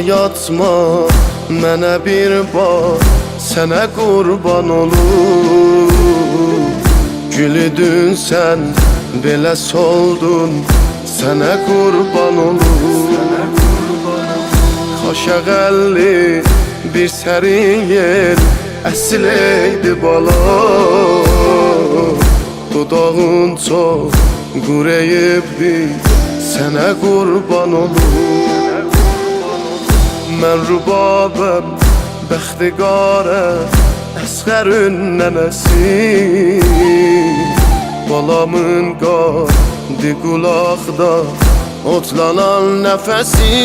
yatma, mənə bir bax, sənə qurban olur. Gülüdün sən, belə soldun, sənə qurban olur. Xaşəğəlli bir sərin yer, əsil eydi bala. Dodağın çox qureyibdir, sənə qurban olur. Mən rübabəm, bəxtiqarəm, Əsqərün nənəsi. Balamın qadı qulaqda otlanan nəfəsi.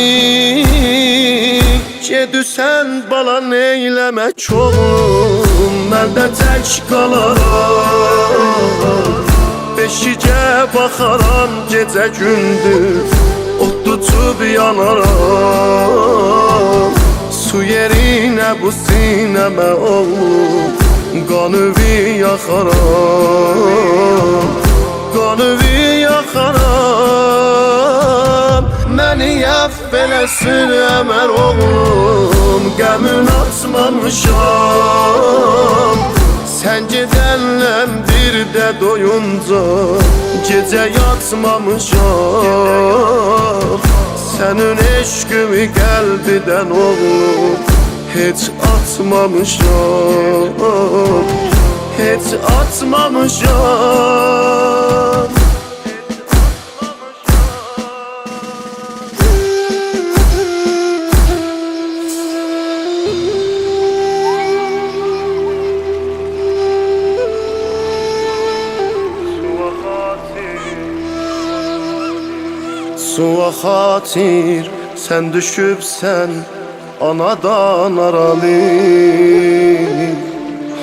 Gedüsən bala neyləmə çoğum, mən də tək qalaram. Beşicə baxaram gecə gündüz, ot tutub yanaram. Su yerinə bu sinəmə oğlum, qanıvi yaxaram. Qanıvi yaxaram. Məni əfv eləsin Əmər oğlum, qəmin açmamışam. Sən gedənləm bir də doyunca, gecə yatmamışam. Sənin eşqimi qəlbidən oğlum, heç atmamışam. Heç atmamışam. Suva xatir sən düşübsən anadan aralı.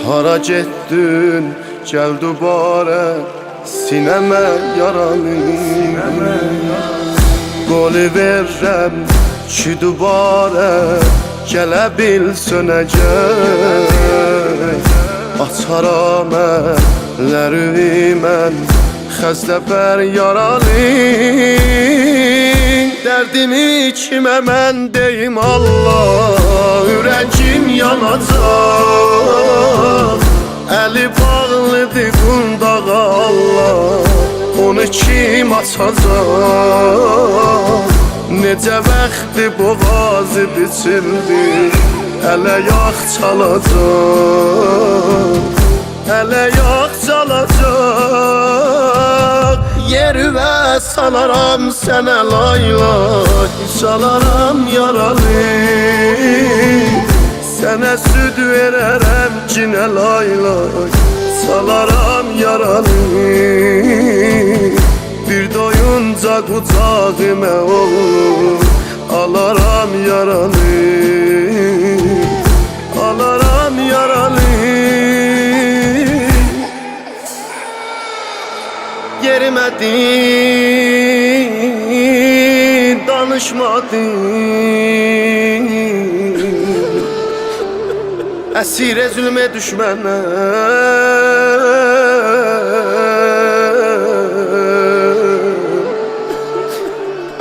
Hara getdin gəl dübarə sinəmə yaralı. Qolu verrəm ki dübarə gələ bil sönəcək. Açaram əllərimi mən xəstəbər yaralı. Dərdimi kimə mən deyim Allah, ürəkim yanacaq. Əli bağlıdır qundağa Allah, onu kim açacaq? Necə vaxtı boğazı biçildi, ələ yağ çalacaq. Ələ yağ çalacaq. Yerüvə salaram sənə laylay, salaram yaralı. Sənə süd verərəm cinə laylay, salaram yaralı. Bir doyunca qucağımə oğlum, alaram yaralı. Alaram yaralı. Yerimədin, danışmadın. Əsirə zülmə düşmənə,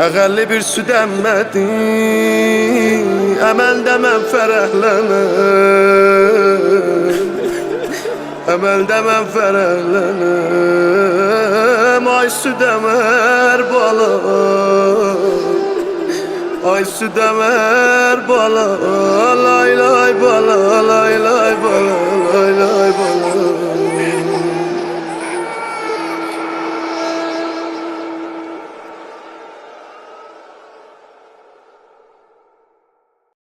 əqəlli bir su dəmmədin. Əməldə mən fərəhlənəm, əməldə mən fərəhlənəm. Ay su dəmər bala, ay su dəmər bala, lay lay bala, lay lay bala.